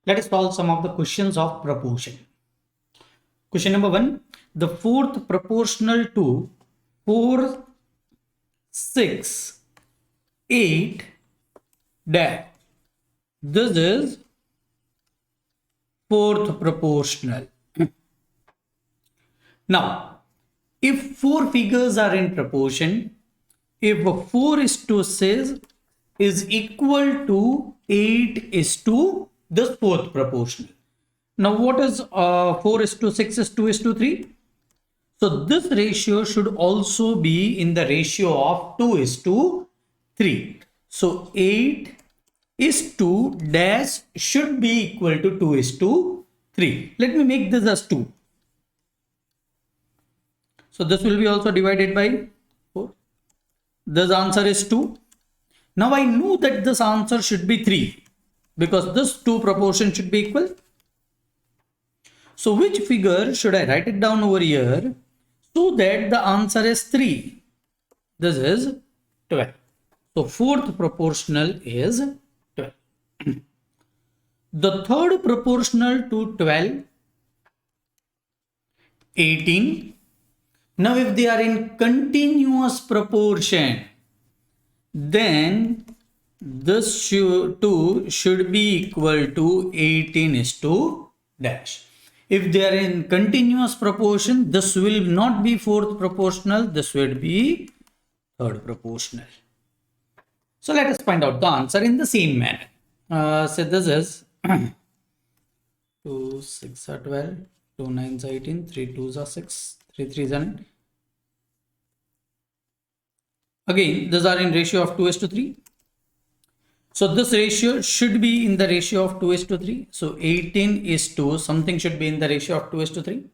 Let us solve some of the questions of proportion. Question number 1. The fourth proportional to 4, 6, 8 dash. This is fourth proportional. Now, if four figures are in proportion, if 4 is to 6 is equal to 8 is to this fourth proportional. Now, what is 4 is to 6 is 2 is to 3? So, this ratio should also be in the ratio of 2 is to 3. So, 8 is to dash should be equal to 2 is to 3. Let me make this as 2. So, this will be also divided by 4. This answer is 2. Now, I know that this answer should be 3 because this two proportion should be equal. So, which figure should I write it down over here so that the answer is 3? This is 12. So, fourth proportional is 12. The third proportional to 12, 18. Now, if they are in continuous proportion, then this 2 should be equal to 18 is to dash. If they are in continuous proportion, this will not be fourth proportional, this will be third proportional. So let us find out the answer in the same manner. So this is 2 6 are 12, 2 9 are 18, 3 2 are 6, 3 3 are 9. Again, these are in ratio of 2 is to 3. So this ratio should be in the ratio of 2 is to 3. So 18 is to something should be in the ratio of 2 is to 3.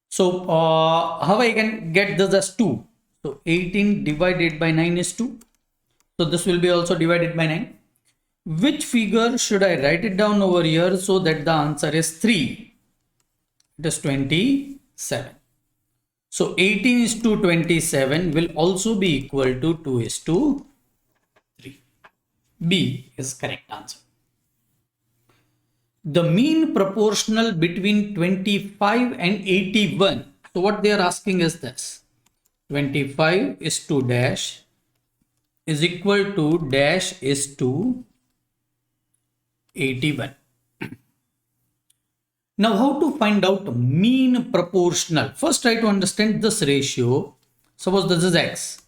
So how I can get this as 2? So 18 divided by 9 is 2. So this will be also divided by 9. Which figure should I write it down over here so that the answer is 3? It is 27. So 18 is to 27 will also be equal to 2 is to 3. B is correct answer. The mean proportional between 25 and 81. So what they are asking is this. 25 is to dash is equal to dash is to 81. Now, how to find out mean proportional? First, try to understand this ratio. Suppose this is x,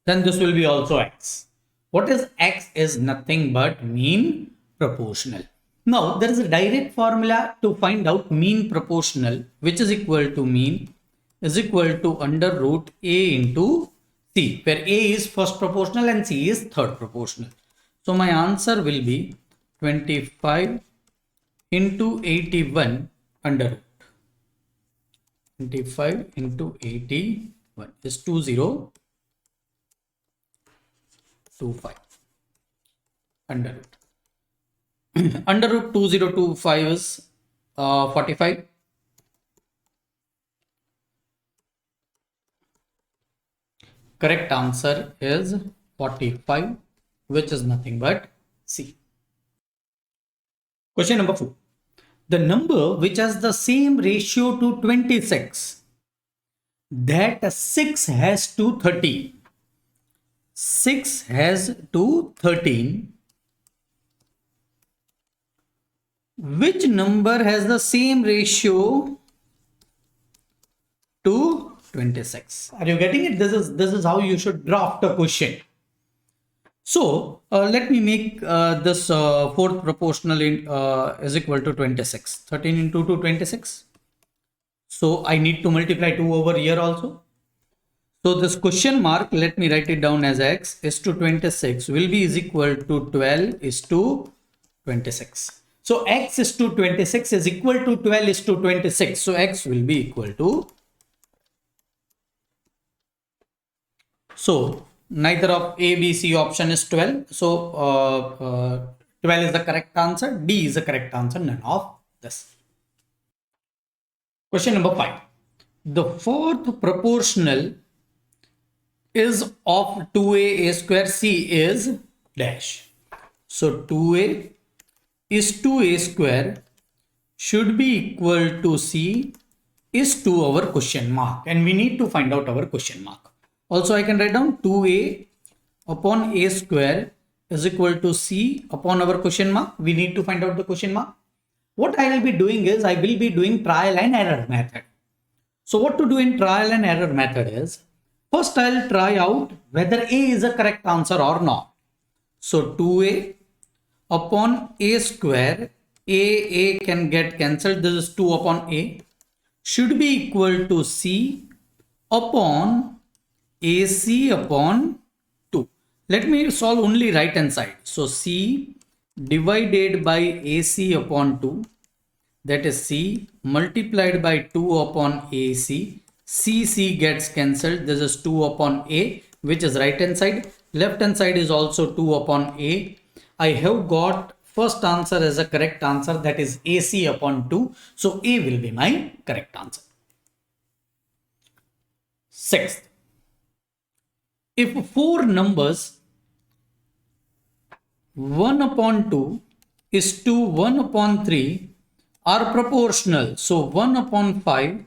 then this will be also x. What is x? Is nothing but mean proportional. Now, there is a direct formula to find out mean proportional, which is equal to mean is equal to under root a into c, where a is first proportional and c is third proportional. So, my answer will be 25 into 81 under root. 25 into 81 is 2025 under root. Under root 2025 is 45. Correct answer is 45, which is nothing but C. Question number 4. The number which has the same ratio to 26 that 6 has to 13. 6 has to 13. Which number has the same ratio to 26? Are you getting it? This is how you should draft a question. So let me make this fourth proportional is equal to 26. 13 into 2, 26. So I need to multiply 2 over here also. So this question mark, let me write it down as x is to 26 will be is equal to 12 is to 26. So x is to 26 is equal to 12 is to 26. So x will be equal to. So neither of A, B, C option is 12. So 12 is the correct answer. D is the correct answer. None of this. Question number 5. The fourth proportional is of 2a square c is dash. So 2a is to a square should be equal to c is to our question mark, and we need to find out our question mark. Also, I can write down 2a upon a square is equal to c upon our question mark. We need to find out the question mark. What I will be doing is I will be doing trial and error method. So what to do in trial and error method is, first I'll try out whether a is a correct answer or not. So 2a upon a square, a can get cancelled. This is 2 upon a should be equal to c upon ac upon 2. Let me solve only right hand side. So c divided by ac upon 2, that is c multiplied by 2 upon ac. C gets cancelled. This is 2 upon a, which is right hand side. Left hand side is also 2 upon a. I have got first answer as a correct answer, that is ac upon 2. So a will be my correct answer. Sixth, if four numbers 1 upon 2 is to 1 upon 3 are proportional, so 1 upon 5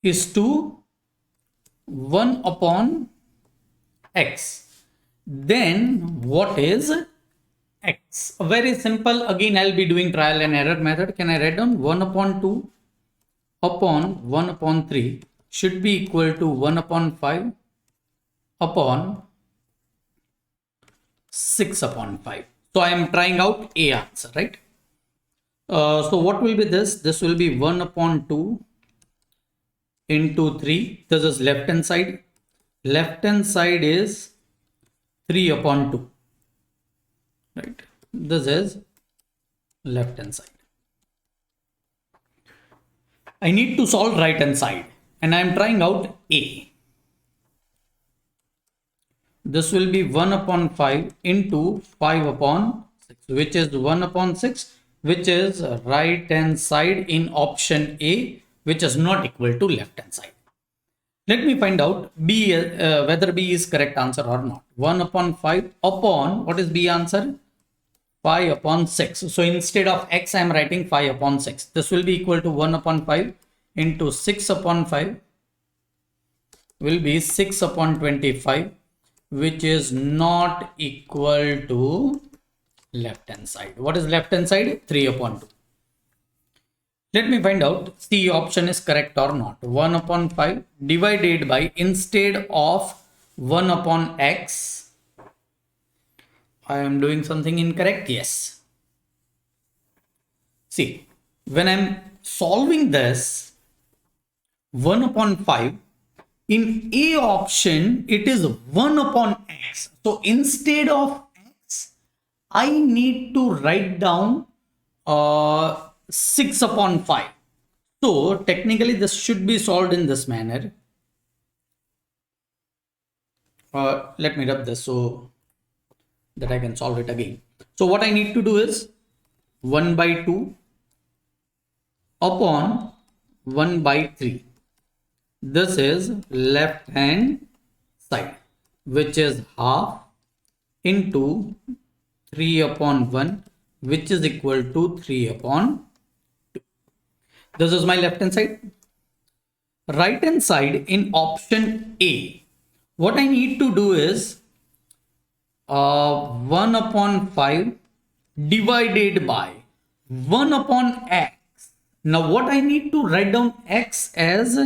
is to 1 upon x, then what is x? Very simple. Again, I'll be doing trial and error method. Can I write down 1 upon 2 upon 1 upon 3 should be equal to 1 upon 5 upon 6 upon 5. So I am trying out a answer, right? So what will be this? This will be 1 upon 2 into 3. This is left hand side. Left hand side is 3 upon 2. Right? This is left hand side. I need to solve right hand side, and I am trying out a. This will be 1 upon 5 into 5 upon 6, which is 1 upon 6, which is right hand side in option A, which is not equal to left hand side. Let me find out B, whether B is correct answer or not. 1 upon 5 upon, what is B answer? 5 upon 6. So instead of x, I am writing 5 upon 6. This will be equal to 1 upon 5 into 6 upon 5 will be 6 upon 25, which is not equal to left hand side. What is left hand side? 3 upon 2. Let me find out C option is correct or not. 1 upon 5 divided by, instead of 1 upon x, I am doing something incorrect. Yes. See, when I am solving this 1 upon 5, in A option, it is 1 upon x. So instead of x, I need to write down 6 upon 5. So technically this should be solved in this manner. Let me rub this so that I can solve it again. So what I need to do is 1 by 2 upon 1 by 3. This is left hand side, which is half into 3 upon 1, which is equal to 3 upon 2. This is my left hand side. Right hand side in option A, what I need to do is 1 upon 5 divided by 1 upon x. Now what I need to write down x as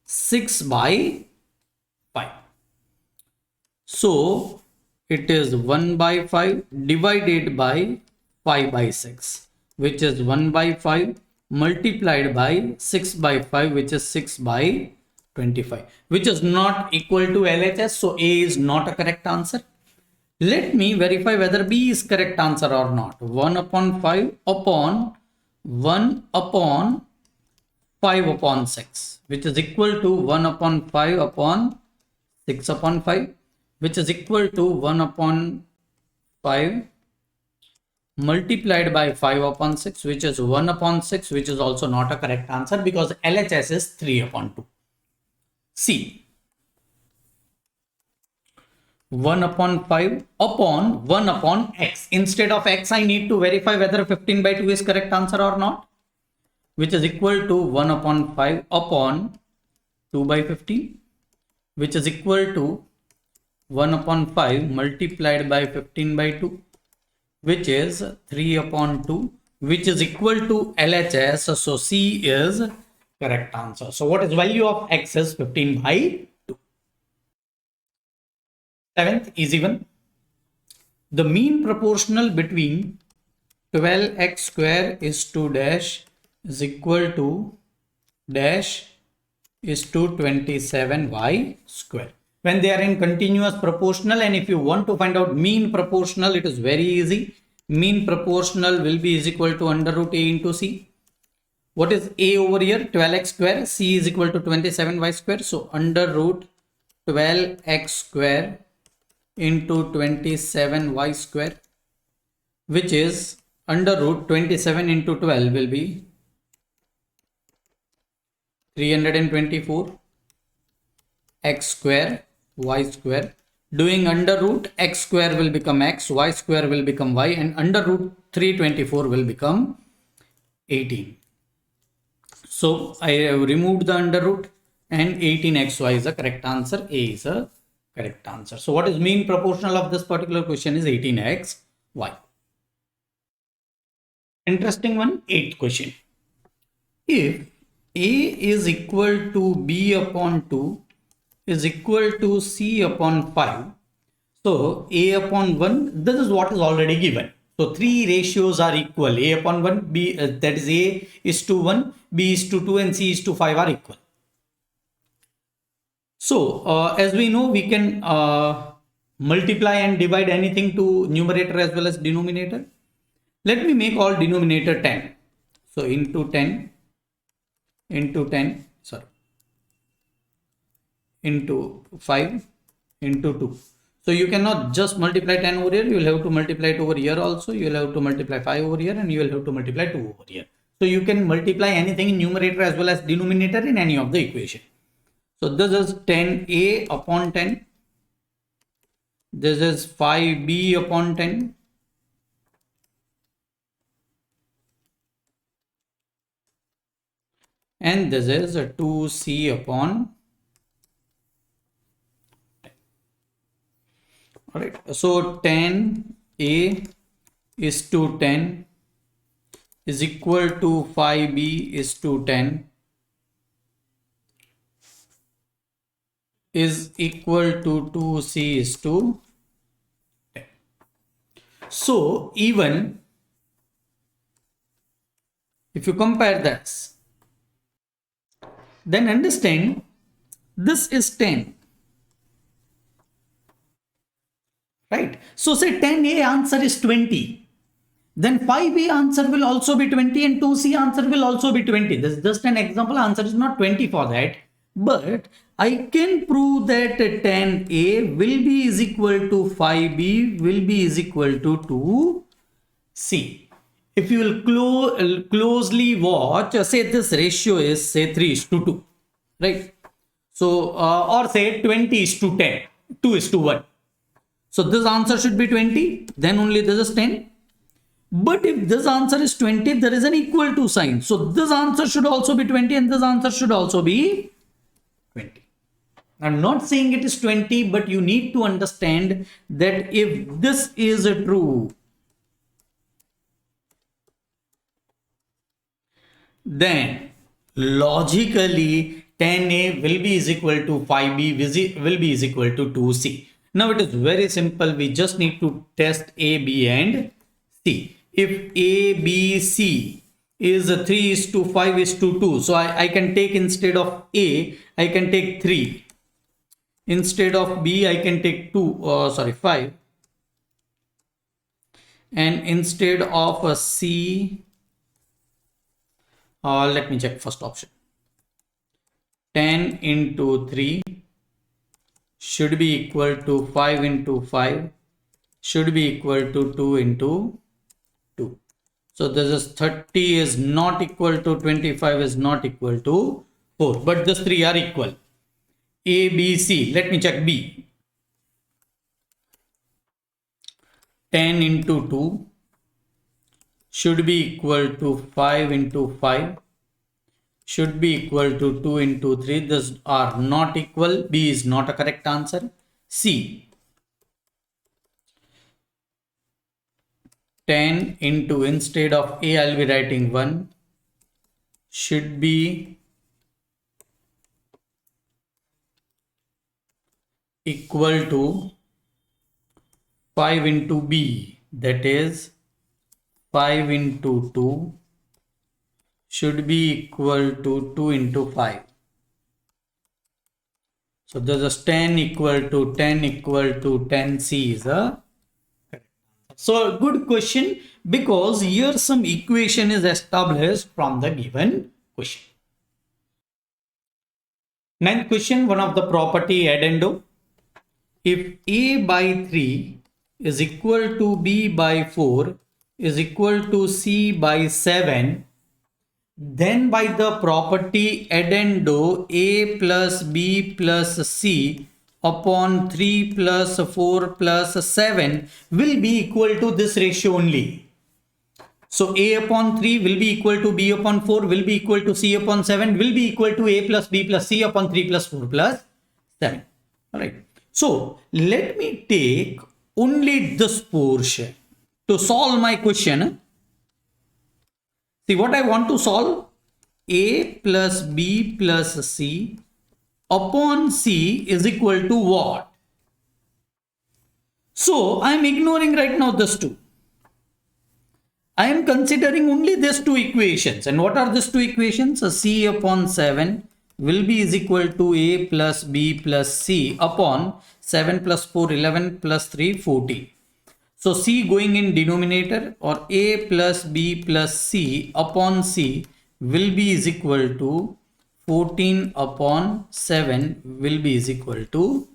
6 by 5. So it is 1 by 5 divided by 5 by 6, which is 1 by 5 multiplied by 6 by 5, which is 6 by 25, which is not equal to LHS. So A is not a correct answer. Let me verify whether B is correct answer or not. 1 upon 5 upon 1 upon 5 upon 6, which is equal to 1 upon 5 upon 6 upon 5, which is equal to 1 upon 5 multiplied by 5 upon 6, which is 1 upon 6, which is also not a correct answer because LHS is 3 upon 2. C. 1 upon 5 upon 1 upon x. Instead of x, I need to verify whether 15 by 2 is correct answer or not, which is equal to 1 upon 5 upon 2 by 15, which is equal to 1 upon 5 multiplied by 15 by 2, which is 3 upon 2, which is equal to LHS. So C is correct answer. So what is value of x is 15 by 2. Seventh, easy one. The mean proportional between 12x square is to dash is equal to dash is to 27y square. When they are in continuous proportional, and if you want to find out mean proportional, it is very easy. Mean proportional will be is equal to under root a into c. What is a over here? 12x square. C is equal to 27y square. So under root 12x square into 27y square, which is under root 27 into 12 will be 324 x square y square. Doing under root, x square will become x, y square will become y, and under root 324 will become 18. So I have removed the under root, and 18xy is the correct answer. A is a correct answer. So what is mean proportional of this particular question is 18xy. Interesting one, 8th question. If A is equal to B upon 2 is equal to C upon 5. So A upon 1, this is what is already given. So three ratios are equal. A upon 1, B, that is A is to 1, B is to 2, and C is to 5 are equal. So as we know, we can multiply and divide anything to numerator as well as denominator. Let me make all denominator 10. So into 10 into 5 into 2. So you cannot just multiply 10 over here. You will have to multiply it over here also. You will have to multiply 5 over here, and you will have to multiply 2 over here. So you can multiply anything in numerator as well as denominator in any of the equation. So this is 10a upon 10. This is 5b upon 10. And this is a 2c upon 10. All right. So 10a is to 10 is equal to 5b is to 10 is equal to 2c is to 10. So even if you compare this, then understand this is 10, right? So say 10a answer is 20, then 5a answer will also be 20, and 2c answer will also be 20. This is just an example. Answer is not 20 for that, but I can prove that 10a will be is equal to 5b will be is equal to 2c. If you will closely watch, say this ratio is say 3 is to 2, right? So, or say 20 is to 10, 2 is to 1. So this answer should be 20, then only this is 10. But if this answer is 20, there is an equal to sign. So this answer should also be 20, and this answer should also be 20. I'm not saying it is 20, but you need to understand that if this is true, then logically 10a will be is equal to 5b will be is equal to 2c. Now it is very simple. We just need to test a, b and c. If a, b, c is 3 is to 5 is to 2, so I can take instead of a, I can take 3. Instead of b, I can take 5. And instead of a c, let me check first option. 10 into 3 should be equal to 5 into 5 should be equal to 2 into 2. So this is 30 is not equal to 25 is not equal to 4. But these three are equal. A, B, C. Let me check B. 10 into 2 should be equal to 5 into 5 should be equal to 2 into 3. These are not equal. B is not a correct answer. C, 10 into, instead of A, I'll be writing 1, should be equal to 5 into B, that is 5 into 2 should be equal to 2 into 5. So this is 10 equal to 10 equal to 10. C is a correct. So a good question, because here some equation is established from the given question. Ninth question, one of the property addendo. If A by 3 is equal to B by 4 is equal to C by 7, then by the property addendo A plus B plus C upon 3 plus 4 plus 7 will be equal to this ratio only. So A upon 3 will be equal to B upon 4 will be equal to C upon 7 will be equal to A plus B plus C upon 3 plus 4 plus 7. Alright. So let me take only this portion to solve my question. See what I want to solve. A plus B plus C upon C is equal to what? So I am ignoring right now this two. I am considering only these two equations. And what are these two equations? So C upon 7 will be is equal to A plus B plus C upon 7 plus 4 11 plus 3 14. So C going in denominator, or A plus B plus C upon C will be is equal to 14 upon 7 will be is equal to.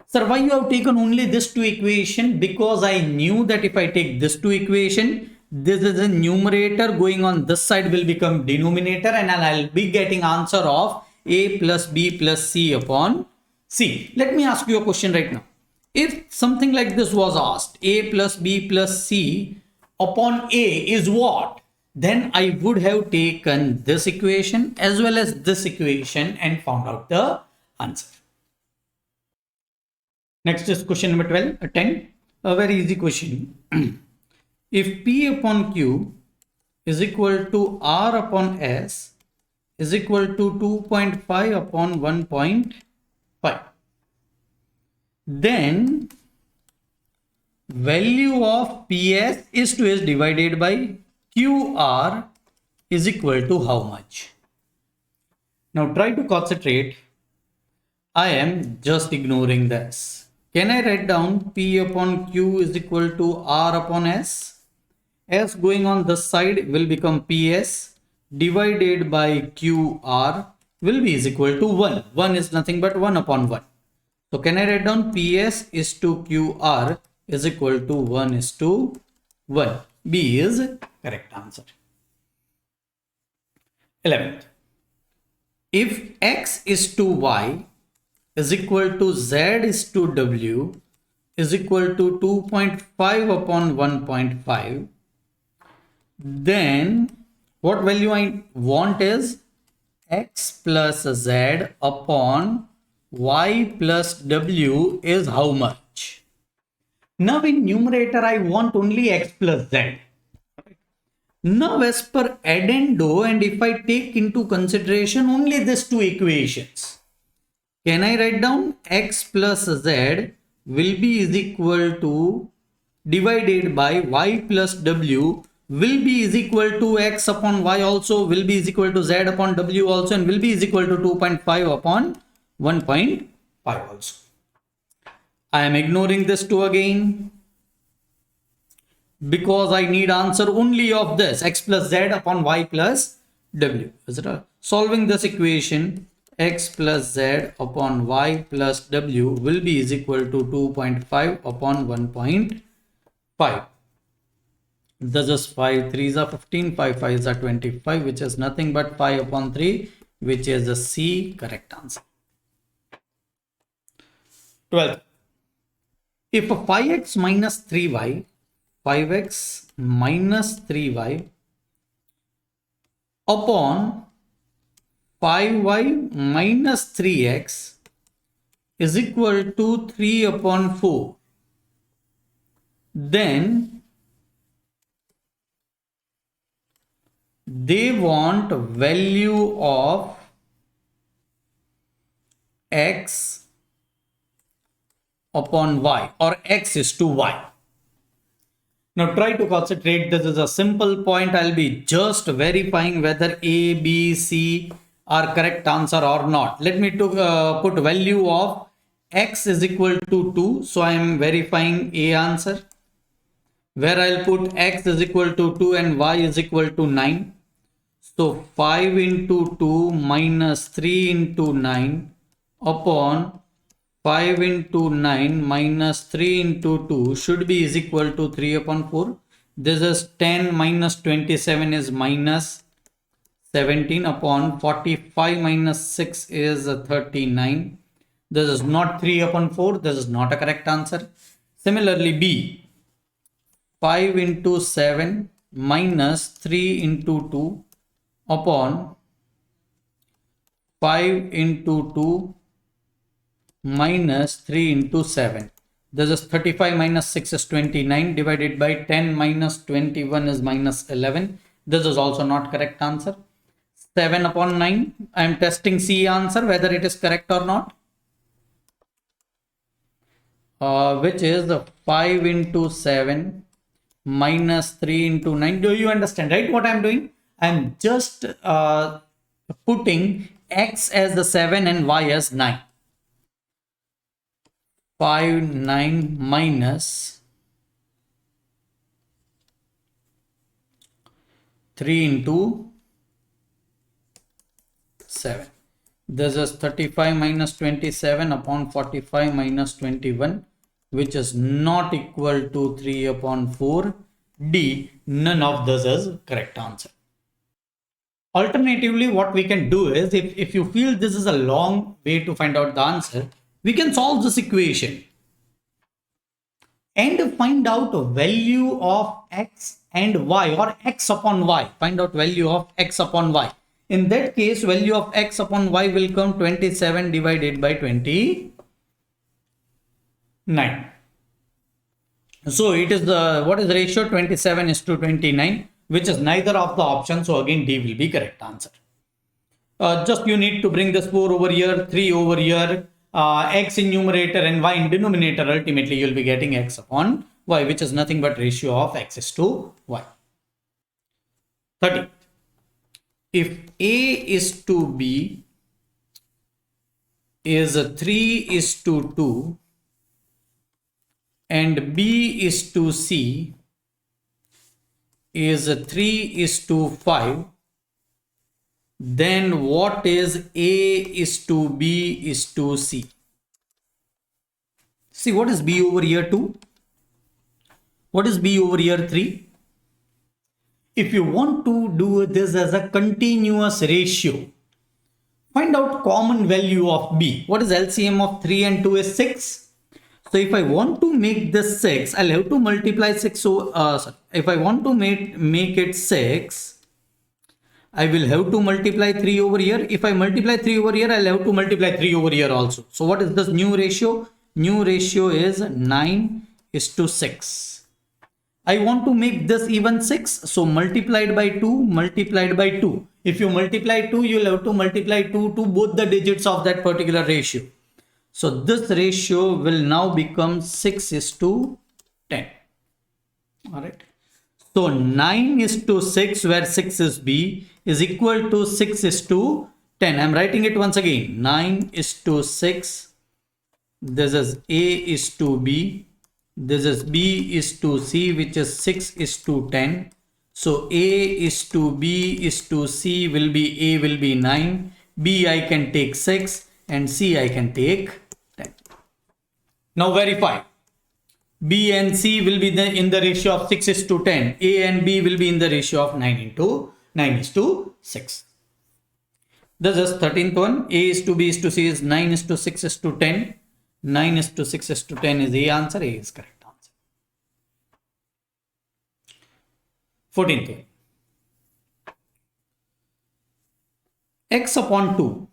Sir, why you have taken only this two equation? Because I knew that if I take this two equation, this is a numerator going on this side will become denominator, and I'll be getting answer of A plus B plus C upon C. Let me ask you a question right now. If something like this was asked, A plus B plus C upon A is what? Then I would have taken this equation as well as this equation and found out the answer. Next is question number 12, 10, a very easy question. If P upon Q is equal to R upon S is equal to 2.5 upon 1.5, then value of PS is to S divided by QR is equal to how much? Now try to concentrate. I am just ignoring this. Can I write down P upon Q is equal to R upon S? S going on this side will become PS divided by QR will be is equal to 1. 1 is nothing but 1 upon 1. So can I write down PS is to QR is equal to 1 is to 1. B is correct answer. 11th. If X is to Y is equal to Z is to W is equal to 2.5 upon 1.5, then what value I want is X plus Z upon Y plus W is how much? Now in numerator I want only X plus Z. Now as per addendo, and if I take into consideration only these two equations, can I write down X plus Z will be is equal to divided by Y plus W will be is equal to X upon Y also will be is equal to Z upon W also, and will be is equal to 2.5 upon 1.5 also. I am ignoring this two again because I need answer only of this X plus Z upon Y plus W. Is it solving this equation? X plus Z upon Y plus W will be is equal to 2.5 upon 1.5. This is 5 3s are 15, 5 5s are 25, which is nothing but 5 upon 3, which is the C correct answer. 12th. If 5x minus 3y, 5x minus 3y upon 5y minus 3x is equal to 3 upon 4, then they want value of x upon y, or x is to y. Now try to concentrate. This is a simple point. I'll be just verifying whether A, B, C are correct answer or not. Let me put value of x is equal to 2. So I am verifying A answer, where I'll put x is equal to 2 and y is equal to 9. So 5 into 2 minus 3 into 9 upon 5 into 9 minus 3 into 2 should be is equal to 3 upon 4. This is 10 minus 27 is minus 17 upon 45 minus 6 is 39. This is not 3 upon 4. This is not a correct answer. Similarly, B, 5 into 7 minus 3 into 2 upon 5 into 2 minus 3 into 7. This is 35 minus 6 is 29 divided by 10 minus 21 is minus 11. This is also not correct answer. 7 upon 9. I am testing C answer whether it is correct or not. Which is 5 into 7 minus 3 into 9. Do you understand, right, what I am doing? I am just putting x as the 7 and y as 9. 5, 9 minus 3 into 7. This is 35 minus 27 upon 45 minus 21, which is not equal to 3 upon 4. D, none of this is correct answer. Alternatively, what we can do is, if you feel this is a long way to find out the answer, we can solve this equation and find out the value of x and y, or x upon y. Find out value of x upon y. In that case, value of x upon y will come 27 divided by 29. So it is what is the ratio? 27 is to 29, which is neither of the options. So again, D will be correct answer. Just you need to bring this 4 over here, 3 over here, x in numerator and y in denominator. Ultimately, you'll be getting x upon y, which is nothing but ratio of x is to y. 30. If A is to B is 3 is to 2 and B is to C is 3 is to 5, then what is A is to B is to C? See, what is B over here 2? What is B over here 3? If you want to do this as a continuous ratio, find out common value of B. What is LCM of 3 and 2 is 6. So if I want to make this 6, I'll have to multiply 6. So if I want to make it 6, I will have to multiply 3 over here. If I multiply 3 over here, I'll have to multiply 3 over here also. So what is this new ratio? New ratio is 9 is to 6. I want to make this even 6. So multiplied by 2, multiplied by 2. If you multiply 2, you'll have to multiply 2 to both the digits of that particular ratio. So this ratio will now become 6 is to 10. All right. So 9 is to 6, where 6 is B, is equal to 6 is to 10. I'm writing it once again. 9 is to 6. This is A is to B. This is B is to C, which is 6 is to 10. So A is to B is to C will be, A will be 9. B I can take 6 and C I can take 10. Now verify. B and C will be in the ratio of 6 is to 10. A and B will be in the ratio of 9 is to 6. This is 13th one. A is to B is to C is 9 is to 6 is to 10. 9 is to 6 is to 10 is A answer. A is correct answer. 14th way. X upon 2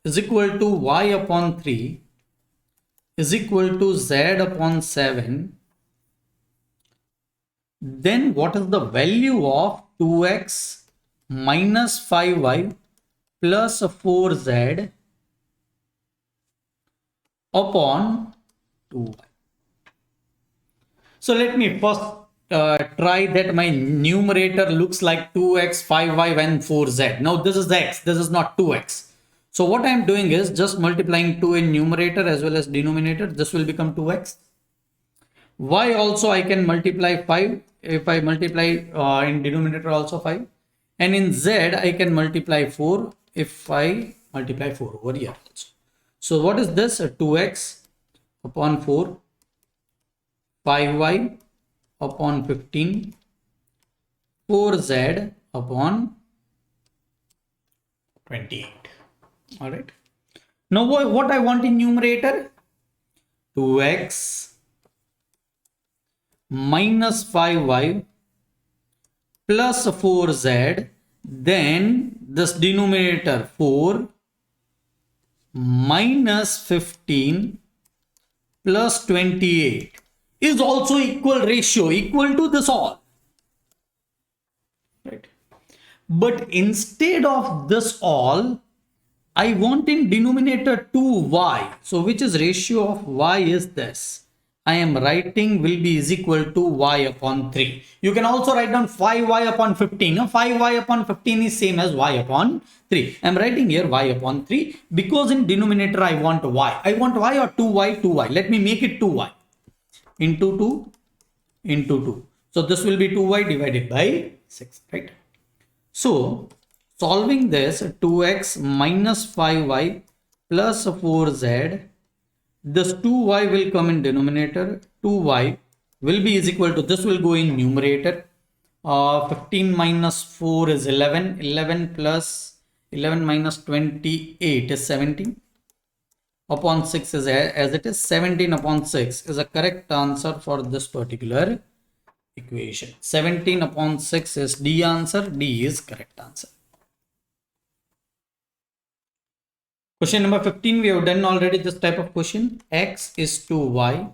is equal to y upon 3 is equal to z upon 7. Then what is the value of 2x minus 5y plus 4z upon 2y? So let me first try that my numerator looks like 2x, 5y and 4z. Now this is x, this is not 2x. So what I am doing is just multiplying 2 in numerator as well as denominator. This will become 2x. Y also I can multiply 5. If I multiply in denominator also 5. And in z I can multiply 4 if I multiply 4 over here also. So what is this? 2x upon 4, 5y upon 15, 4z upon 28. All right. Now what I want in numerator? 2x minus 5y plus 4z. Then this denominator 4 minus 15 plus 28 is also equal ratio, equal to this all. Right. But instead of this all, I want in denominator 2y. So which is ratio of y is this? I am writing will be is equal to y upon 3. You can also write down 5y upon 15. Now 5y upon 15 is same as y upon 3. I am writing here y upon 3 because in denominator I want y. I want y or 2y, 2y. Let me make it 2y into 2 into 2. So this will be 2y divided by 6, right? So solving this, 2x minus 5y plus 4z, this 2y will come in denominator, 2y will be is equal to, this will go in numerator, 15 minus 4 is 11, 11 plus 11 minus 28 is 17, upon 6 is as it is, 17 upon 6 is a correct answer for this particular equation. 17 upon 6 is D answer, D is correct answer. Question number 15, we have done already this type of question. X is to y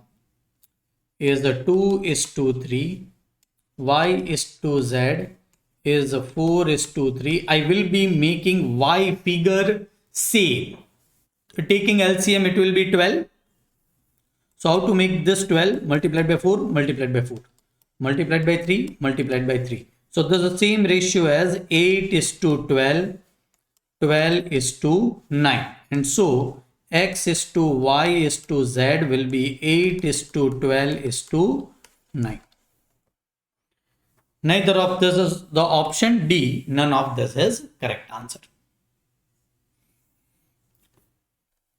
is the 2 is to 3, y is to z is 4 is to 3. I will be making y figure same. Taking LCM, it will be 12. So how to make this 12? Multiplied by 4, multiplied by 4, multiplied by 3, multiplied by 3. So there's the same ratio as 8 is to 12, 12 is to 9. And so x is to y is to z will be 8 is to 12 is to 9. Neither of this is the option D. None of this is correct answer.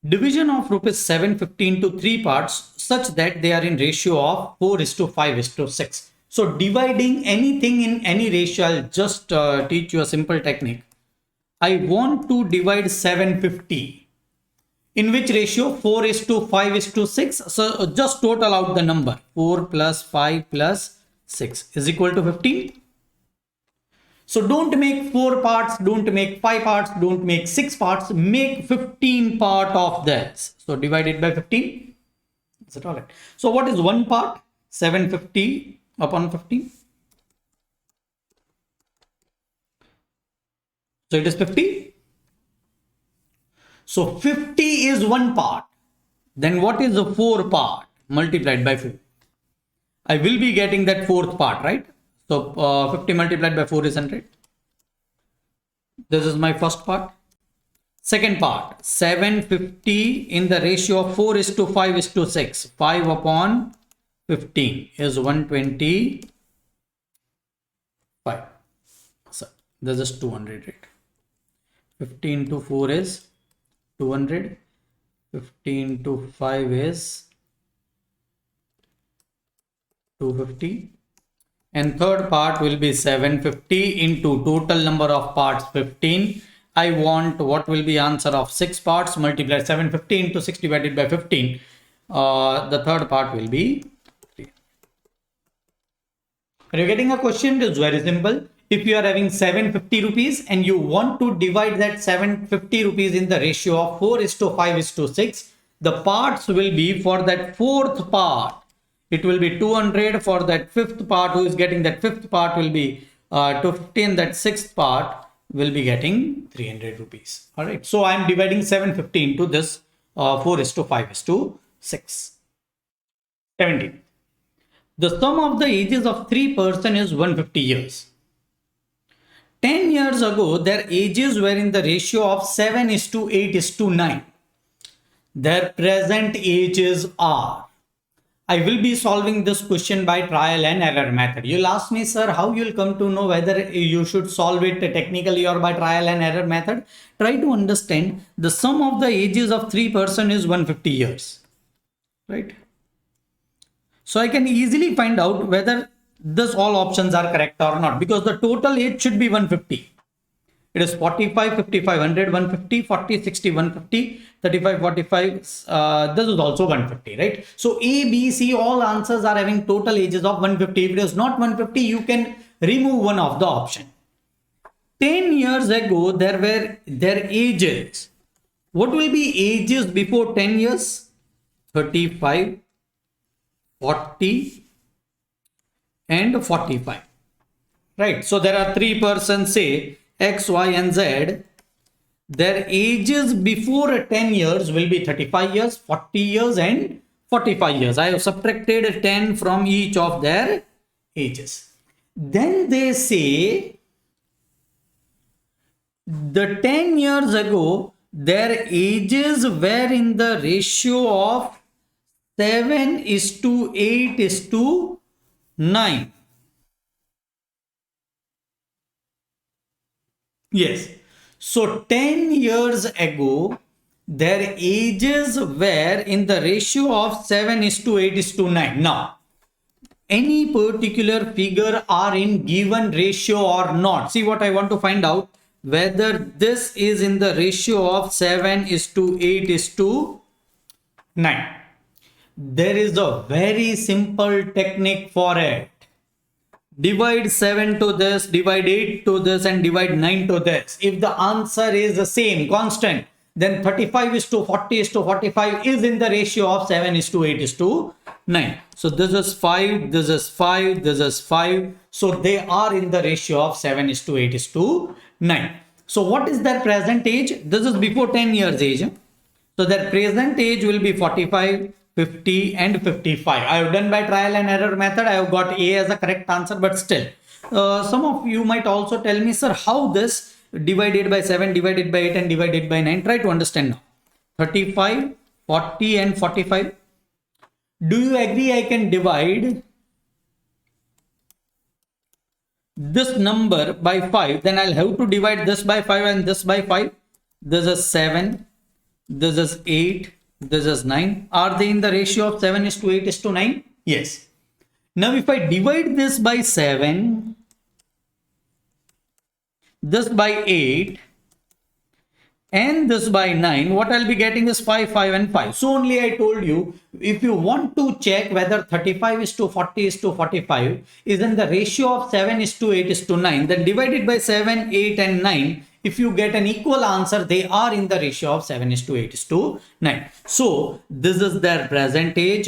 Division of rupees 750 into 3 parts such that they are in ratio of 4 is to 5 is to 6. So dividing anything in any ratio, I'll just teach you a simple technique. I want to divide 750. In which ratio? 4 is to 5 is to 6. So just total out the number. 4 plus 5 plus 6 is equal to 15. So don't make 4 parts, don't make 5 parts, don't make 6 parts. Make 15 part of this. So divide it by 15. Is it all right? So what is one part? 750 upon 15. So it is 50. So 50 is one part. Then what is the 4 part? Multiplied by 4. I will be getting that 4th part, right? So 50 multiplied by 4 is 100. This is my first part. Second part, 750 in the ratio of 4 is to 5 is to 6. 5 upon 15 is 125. So this is 200, right? 15 to 4 is 200. 15 to 5 is 250. And third part will be 750 into total number of parts 15. I want what will be answer of 6 parts, multiply 750 into 6 divided by 15. The third part will be 3. Are you getting a question? It is very simple. If you are having 750 rupees and you want to divide that 750 rupees in the ratio of 4:5:6, the parts will be for that fourth part. It will be 200 for that fifth part. Who is getting that fifth part will be 250, and that sixth part will be getting 300 rupees. All right. So I am dividing 750 into this 4:5:6. 17. The sum of the ages of 3 persons is 150 years. 10 years ago, their ages were in the ratio of 7:8:9. Their present ages are. I will be solving this question by trial and error method. You'll ask me, sir, how you'll come to know whether you should solve it technically or by trial and error method? Try to understand the sum of the ages of 3 persons is 150 years. Right? So I can easily find out whether this all options are correct or not, because the total age should be 150. It is 45, 55, 100, 150, 40, 60, 150, 35, 45. This is also 150, right? So A, B, C, all answers are having total ages of 150. If it is not 150, you can remove one of the option. 10 years ago, there were their ages. What will be ages before 10 years? 35, 40, and 45. Right? So there are 3 persons, say X, Y, and Z. Their ages before 10 years will be 35 years, 40 years, and 45 years. I have subtracted 10 from each of their ages. Then they say the 10 years ago, their ages were in the ratio of 7:8:9. Yes. So 10 years ago, their ages were in the ratio of 7:8:9. Now, any particular figure are in given ratio or not. See what I want to find out, whether this is in the ratio of 7:8:9. There is a very simple technique for it. Divide 7 to this, divide 8 to this, and divide 9 to this. If the answer is the same, constant, then 35:40:45 is in the ratio of 7:8:9. So this is 5, this is 5, this is 5. So they are in the ratio of 7:8:9. So what is their present age? This is before 10 years age. So their present age will be 45, 50, and 55. I have done by trial and error method. I have got A as a correct answer, but still, some of you might also tell me, sir, how this divided by 7, divided by 8, and divided by 9? Try to understand now. 35, 40, and 45. Do you agree I can divide this number by 5? Then I'll have to divide this by 5 and this by 5. This is 7. This is 8. This is 9. Are they in the ratio of 7:8:9? Yes. Now if I divide this by 7, this by 8, and this by 9, what I'll be getting is 5, 5, and 5. So only I told you, if you want to check whether 35:40:45 is in the ratio of 7:8:9, then divided by 7, 8, and 9. If you get an equal answer, they are in the ratio of 7:8:9. So this is their present age.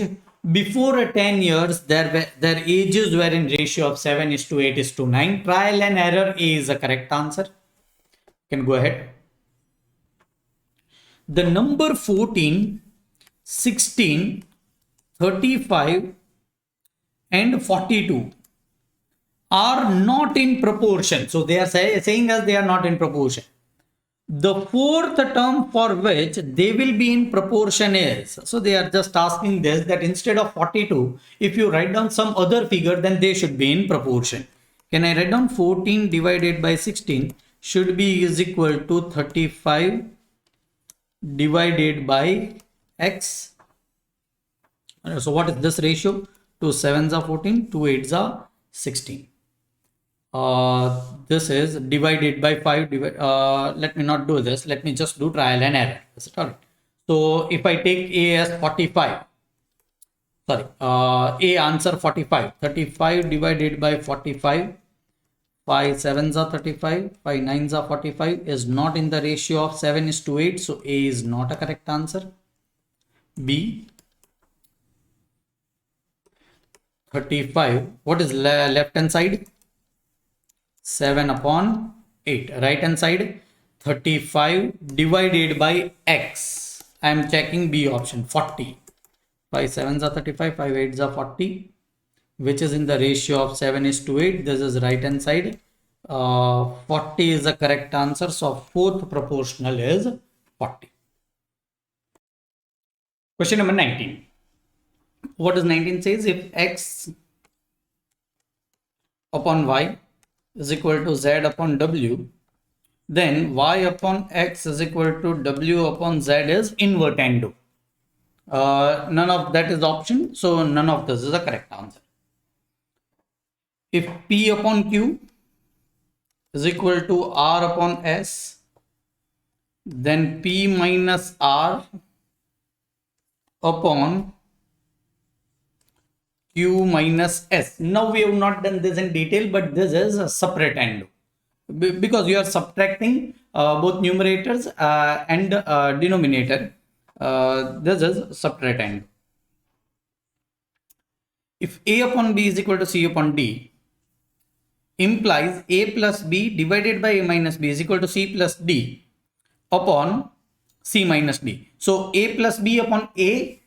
Before 10 years, their ages were in ratio of 7:8:9. Trial and error A is the correct answer. You can go ahead. The number 14, 16, 35, and 42 are not in proportion. So they are saying us they are not in proportion. The fourth term for which they will be in proportion is, so they are just asking this, that instead of 42, if you write down some other figure, then they should be in proportion. Can I write down 14 divided by 16 should be is equal to 35 divided by x. So what is this ratio? 2 7s are 14, 2 8s are 16. This is divided by 5. Let me not do this. Let me just do trial and error. Is it all right? So if I take A as 45, sorry, A answer 45. 35 divided by 45. 5 sevens are 35. 5 nines are 45 is not in the ratio of 7:8. So A is not a correct answer. B 35. What is left hand side? 7/8. Right hand side 35 divided by x. I am checking B option 40. 5 sevens are 35, 5 eights are 40, which is in the ratio of 7:8. This is right hand side. 40 is the correct answer. So fourth proportional is 40. Question number 19. What does 19 says? If x upon y is equal to z upon w, then y upon x is equal to w upon z is invertendo. None of that is option, so none of this is the correct answer. If P upon Q is equal to R upon S, then P minus R upon Q minus S. Now we have not done this in detail, but this is a separatendo because you are subtracting both numerators and denominator. This is separatendo. If A upon B is equal to C upon D, implies A plus B divided by A minus B is equal to C plus D upon C minus D. So A plus B upon A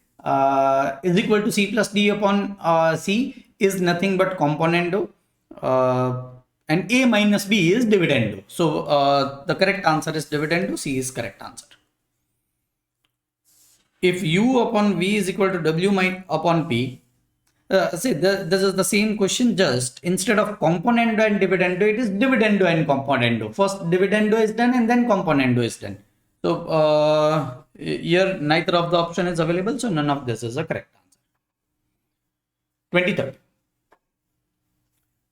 is equal to C plus D upon C is nothing but componendo, and A minus B is dividendo. So the correct answer is dividendo. C is correct answer. If U upon V is equal to W upon P, see, this is the same question, just instead of componendo and dividendo, it is dividendo and componendo. First dividendo is done and then componendo is done. So here neither of the option is available, so none of this is the correct answer. 23rd.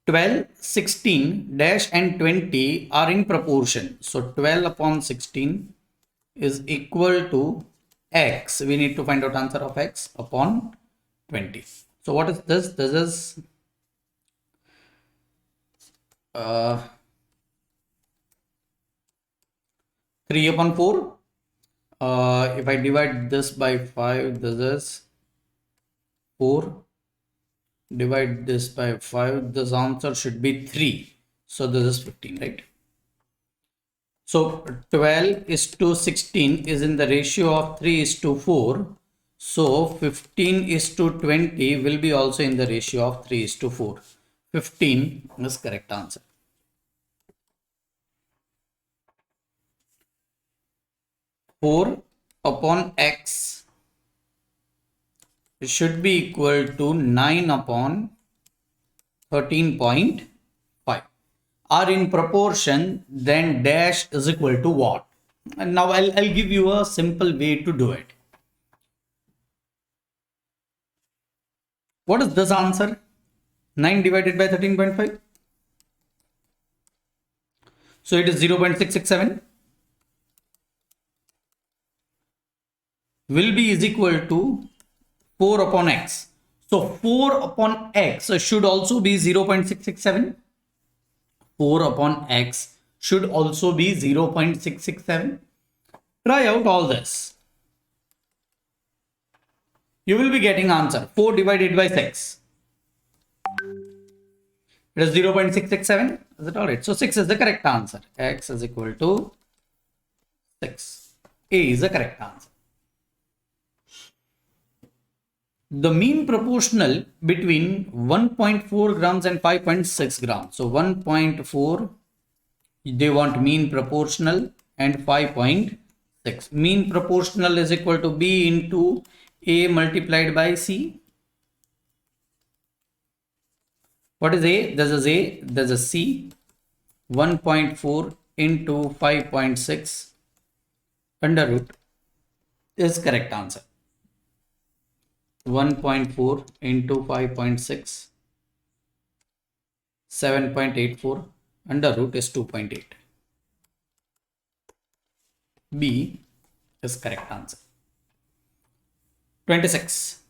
12, 16, dash and 20 are in proportion. So 12 upon 16 is equal to x. We need to find out answer of x upon 20. So what is this? This is 3 upon 4. If I divide this by 5, this is 4. Divide this by 5, this answer should be 3. So this is 15, right? So 12 is to 16 is in the ratio of 3 is to 4. So 15 is to 20 will be also in the ratio of 3 is to 4. 15 is correct answer. Four upon x should be equal to 9 upon 13.5. Are in proportion, then dash is equal to what? And now I'll give you a simple way to do it. What is this answer? 9 divided by 13.5. So it is 0.667. Will be is equal to 4 upon x. So 4 upon x should also be 0.667. 4 upon x should also be 0.667. Try out all this. You will be getting answer 4 divided by 6. It is 0.667. Is it alright? So 6 is the correct answer. X is equal to 6. A is the correct answer. The mean proportional between 1.4 grams and 5.6 grams. So 1.4, they want mean proportional, and 5.6. Mean proportional is equal to B into A multiplied by C. What is A? This is A. This is C. 1.4 into 5.6 under root is correct answer. 1.4 into 5.6 7.84 under root is 2.8. B is correct answer. 26.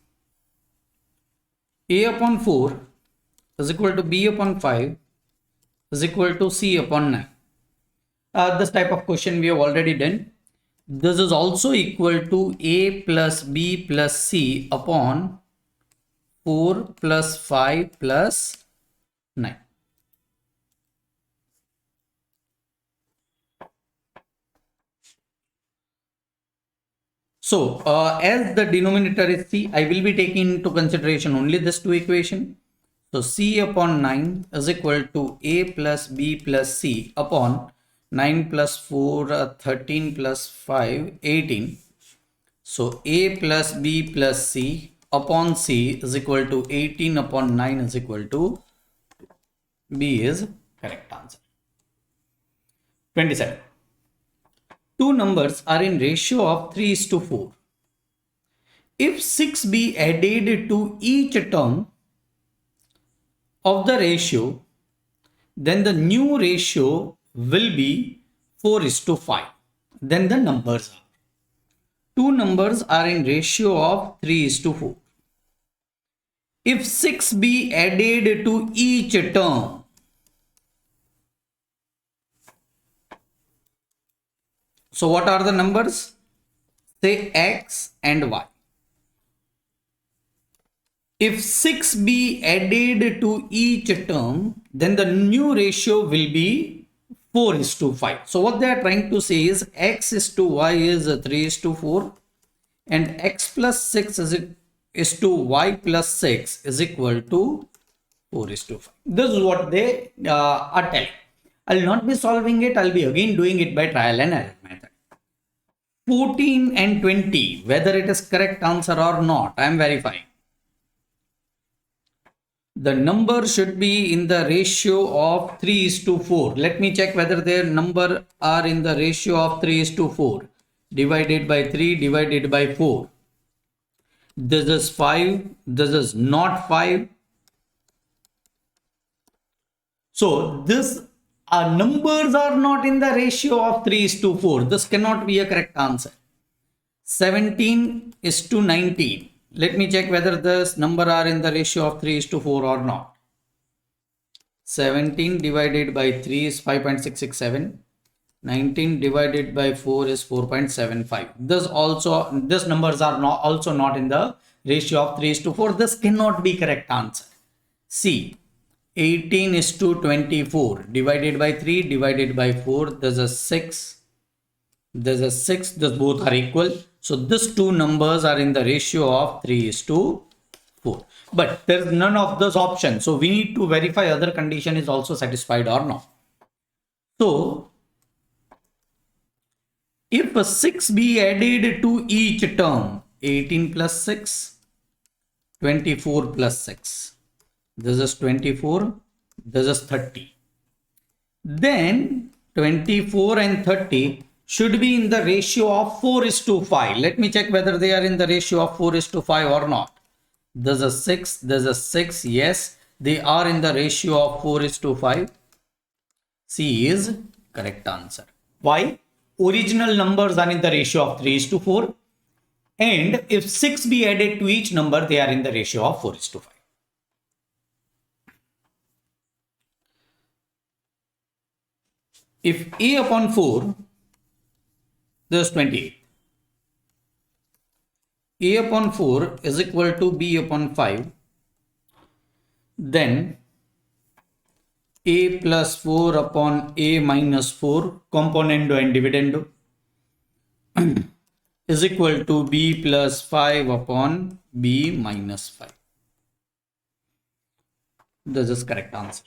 A upon 4 is equal to B upon 5 is equal to C upon 9. This type of question we have already done. This is also equal to A plus B plus C upon 4 plus 5 plus 9. So, as the denominator is C, I will be taking into consideration only this two equation. So, C upon 9 is equal to A plus B plus C upon 9 plus 4, 13 plus 5, 18. So, A plus B plus C upon C is equal to 18 upon 9 is equal to B is correct answer. 27. Two numbers are in ratio of 3:4. If 6 be added to each term of the ratio, then the new ratio will be 4:5. Then the numbers are. Two numbers are in ratio of 3:4. If 6 be added to each term, so what are the numbers? Say x and y. If 6 be added to each term, then the new ratio will be 4:5. So what they are trying to say is x is to y is 3:4 and x plus 6 is to y plus 6 is equal to 4:5. This is what they are telling. I'll not be solving it. I'll be again doing it by trial and error method. 14 and 20, whether it is correct answer or not, I am verifying. The number should be in the ratio of 3:4. Let me check whether their number are in the ratio of 3:4. Divided by 3 divided by 4. This is 5. This is not 5. So this numbers are not in the ratio of 3:4. This cannot be a correct answer. 17 is to 19. Let me check whether this number are in the ratio of 3:4 or not. 17 divided by 3 is 5.667. 19 divided by 4 is 4.75. This numbers are also not in the ratio of 3:4. This cannot be correct answer. C. 18 is to 24 divided by 3 divided by 4. There's a 6. There's a 6. These both are equal. So these two numbers are in the ratio of 3:4. But there is none of those options. So we need to verify other condition is also satisfied or not. So if a 6 be added to each term, 18 plus 6, 24 plus 6. This is 24. This is 30. Then 24 and 30 should be in the ratio of 4:5. Let me check whether they are in the ratio of 4:5 or not. There's a 6, there's a 6. Yes, they are in the ratio of 4:5. C is correct answer. Why? Original numbers are in the ratio of 3:4. And if 6 be added to each number, they are in the ratio of 4:5. If A upon 4, there's 28. A upon 4 is equal to B upon 5. Then A plus 4 upon A minus 4, componendo and dividendo, is equal to B plus 5 upon B minus 5. This is correct answer.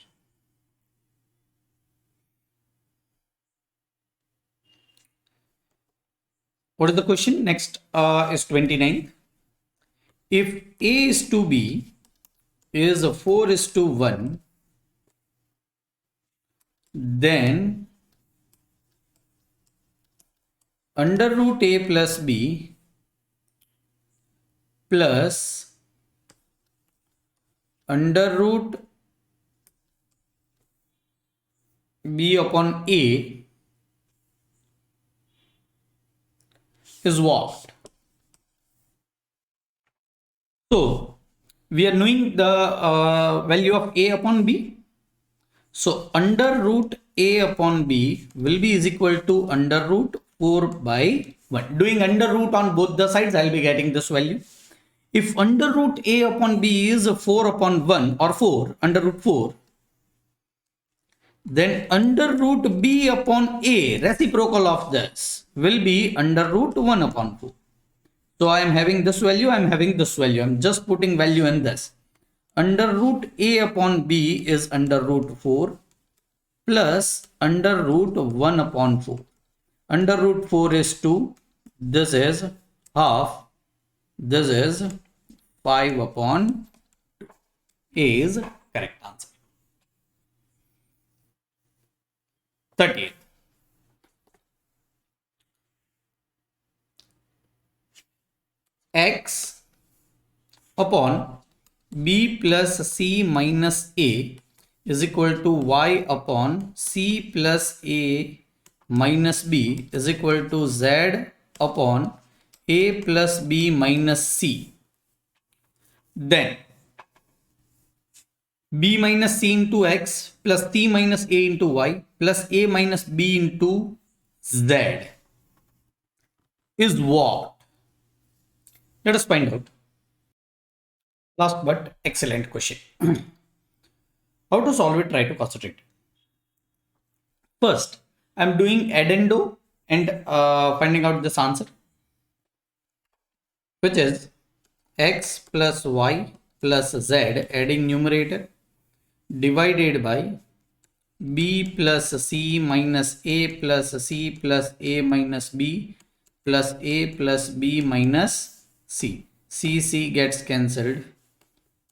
What is the question? Next is 29. If A is to B is a 4:1, then under root A plus B plus under root B upon A is what? So we are knowing the value of A upon B. So under root A upon B will be is equal to under root 4 by 1. Doing under root on both the sides, I'll be getting this value. If under root A upon B is 4 upon 1 or 4, under root 4, then under root B upon A, reciprocal of this, will be under root 1 upon 4. So I am having this value, I am having this value. I am just putting value in this. Under root A upon B is under root 4 plus under root 1 upon 4. Under root 4 is 2. This is half. This is 5 upon 2. A is correct answer. 38. X upon B plus C minus A is equal to Y upon C plus A minus B is equal to Z upon A plus B minus C. Then B minus C into X plus C minus A into Y plus A minus B into Z is what? Let us find out. Last but excellent question. How to solve it? Try to concentrate. First, I am doing addendo and finding out this answer, which is x plus y plus z, adding numerator, divided by b plus c minus a plus c plus a minus b plus a plus b minus c. C gets cancelled,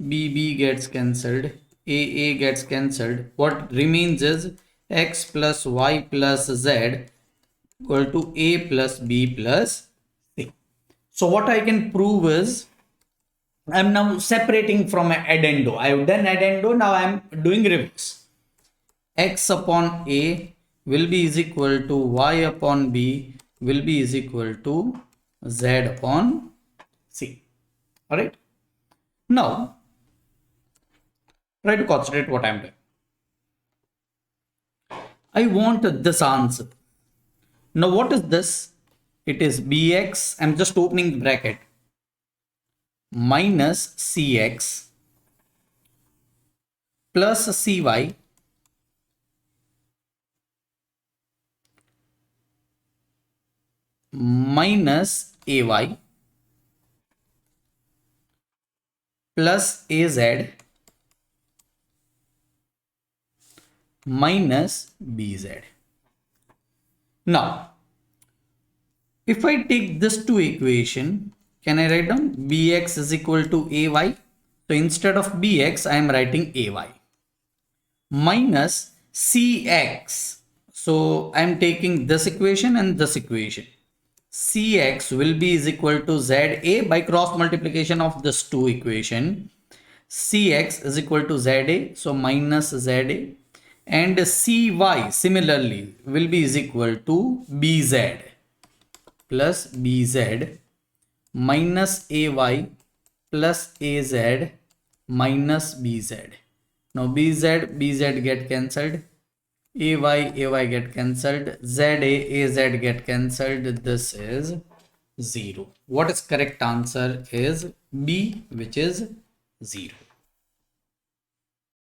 b gets cancelled, a gets cancelled. What remains is x plus y plus z equal to a plus b plus c. So what I can prove is, I am now separating from addendo. I have done addendo, now I am doing reverse. X upon a will be is equal to y upon b will be is equal to z upon c. Alright. Now try to concentrate what I am doing. I want this answer. Now what is this? It is bx, I am just opening the bracket, minus cx plus cy minus ay plus az minus bz. Now, if I take this two equation, can I write down bx is equal to ay? So instead of bx, I am writing ay minus cx. So I am taking this equation and this equation. Cx will be is equal to za by cross multiplication of this two equation. Cx is equal to za, so minus za, and cy similarly will be is equal to bz plus bz minus ay plus az minus bz. Now bz get cancelled, ay get cancelled, az get cancelled. This is 0. What is correct answer is B, which is 0.